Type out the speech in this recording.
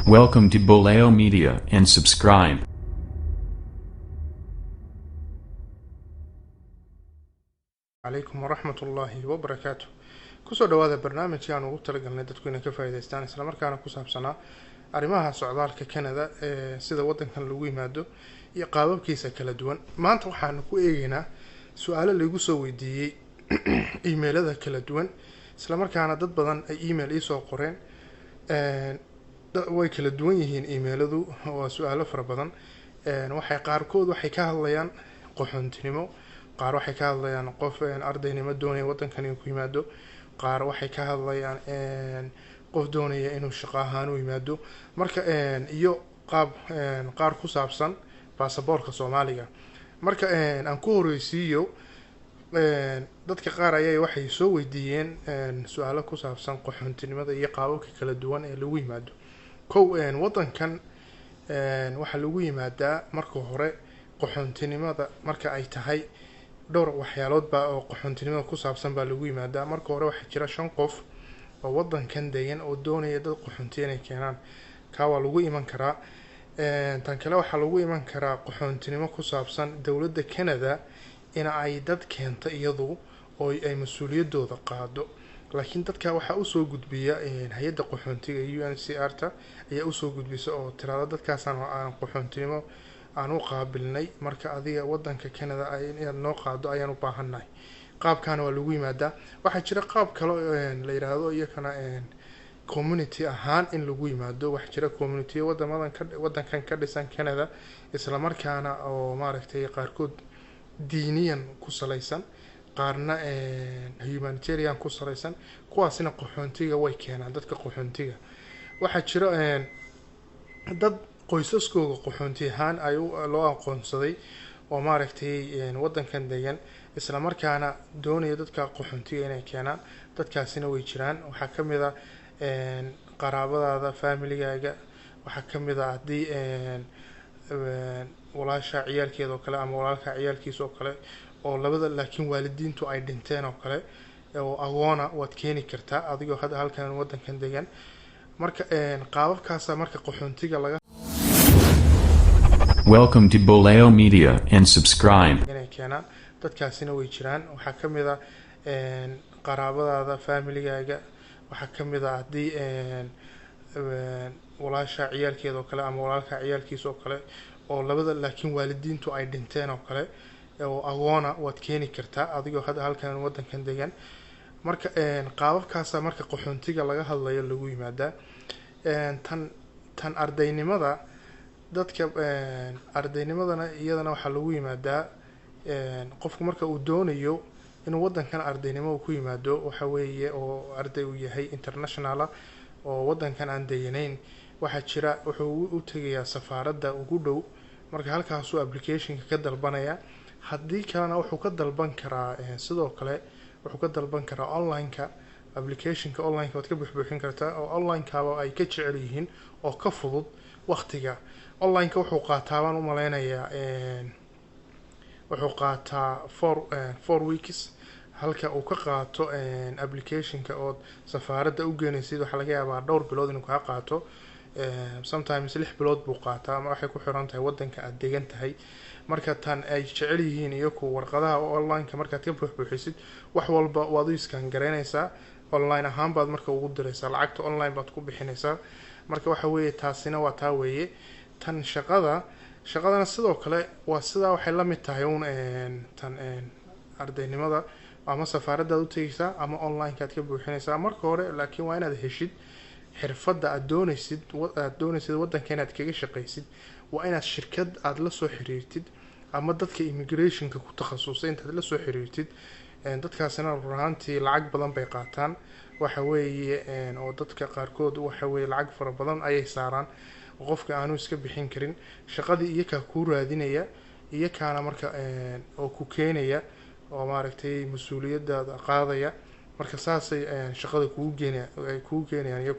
Welcome to Boleo Media and subscribe. عليكم ورحمة الله وبركاته. kusoo dhawaada barnaamijkii aan ugu talagalnay dadku inay ka faa'iideystaan isla markaana ku saabsanaa arrimaha socdaalka Canada ee sida wadankan lagu yimaado iyo qaababkiisa kala duwan. Maanta waxaan ku eegaynaa su'aalo lagu soo weydiiyay emailada kala duwan isla markaana dad badan ay email ii soo qoreen way kala duwan yihiin emailadu waa su'aalo fara badan waxay qaarkood waxay ka hadlayaan qaxoontinimo qaar waxay ka hadlayaan qof ardaynimo doonaya wadankan inuu ku yimaado qaar waxay ka hadlayaan qof doonaya inuu shaqo ahaan u yimaado marka iyo qaar ku saabsan baasaboorka Soomaaliga marka aan ku horeysiiyo dadka qaar ayay waxay soo weydiiyeen su'aalo ku saabsan qaxoontinimada iyo qaababka kala duwan ee lagu yimaado wadankan waxa lagu yimaadaa marka hore qaxoontinimada marka ay tahay dhowr waxyaalood oo qaxoontinimada ku saabsan baa lagu yimaadaa marka hore waxa jira 5 qof oo wadankan degan oo doonaya dad qaxoonti inay keenaan ka waa lagu iman karaa tan kale waxa lagu iman karaa qaxoontinimo ku saabsan dawladda Canada in ay dad keento iyadu oo ay mas'uuliyadooda qaado laakiin dadka waxa uu soo gudbiya hay'adda qaxoontiga UNHCR ta ayaa uu soo gudbisa oo tirada dadkaas aan qaxoontinimo aan u qaabilnay marka adiga wadanka Canada ay inaad noo qaado ayaan u baahanahay qaabkan waa lagu yimaadaa waxa jira qaab kale la yiraahdo iyakana community ahaan in lagu yimaado waxa jira community wadankan ka dhisan Canada isla markaana oo maaragtay qaarkood diiniyan ku salaysan qaarna humanitarian ku salaysan kuwaasina qaxoontiga way keenaan dadka qaxoontiga waxa jira dad qoysaskooda qaxoonti ahaan ay loo aqoonsaday oo maaragtay wadankan degan isla markaana doonaya dadka qaxoontiga inay keenaan dadkaasina way jiraan waxa kamid ah qaraabadaada family-gaaga waxa kamid ah hadii walaasha ciyaalkeeda oo kale ama walaalka ciyaalkiisa oo kale oo labada laakiin waalidiintu ay dhinteen oo kale oo agoona waad keeni kartaa adigoo hadda halkan wadankan degan marka qaababkaas marka qaxoontiga laga Welcome to Boleo Media and subscribe. inay keenaan dadkaasina way jiraan waxa kamid ah qaraabadaada family-gaaga waxa kamid ah hadii walaasha ciyaalkeeda oo kale ama walaalka ciyaalkiisa oo kale oo labada laakiin waalidiintu ay dhinteen oo kale oo agoona waad keeni kartaa adigoo hadda halkan wadankan degan marka qaababkaas marka qaxoontiga laga hadlayo lagu yimaadaa tan ardaynimada dadka ardaynimadana iyadana waxa lagu yimaadaa qofku marka uu doonayo inuu wadankan ardaynimo ku yimaado waxa weeye oo arday uu yahay international oo wadankan aan deeganeyn waxa jira wuxuu u tagayaa safaaradda ugu dhow marka halkaas uu application ka dalbanaya hadii kalena wuxuu ka dalban karaa sidoo kale wuxuu ka dalban karaa online-ka application-ka online-ka waad ka buuxin kartaa oo online-ka ay ka jecel yihiin oo ka fudud waqtiga online-ka wuxuu qaataa baan u maleynayaa wuxuu qaataa 4 weeks halka uu ka qaato application-ka oo safaaradda u geenaysid waxa laga yaabaa dhowr bilood inuu ka qaato sometimes 6 bilood buu qaataa ama waxay ku xiran tahay wadanka aad degan tahay marka tan ay jecel yihiin iyagu warqadaha online-ka markaad ka buuxisid wax walba waad u iskaan gareynaysaa online ahaan baad marka ugu diraysaa lacagta online baad ku bixinaysaa marka waxa weeye taasina waa taa weeye tan shaqadana sidoo kale waa sida waxay la mid tahay tan ardaynimada ama safaaradda u tagaysaa ama online-ka ka buuxinaysaa marka hore laakiin waa inaad heshid xirfadda aad doonaysid wadanka inaad kaga shaqaysid waa inaad shirkad aad la soo xiriirtid ama dadka immigration-ka ku takhasusay intaad la soo xiriirtid dadkaasina runtii lacag badan bay qaataan waxa weeye oo dadka qaarkood waxa weeye lacag fara badan ayay saaraan qofka aanu iska bixin karin shaqadii iyaka ku raadinaya iyakaana marka oo ku keenaya oo maaragtay mas'uuliyadda qaadaya marka saasay shaqada kugu keenayaan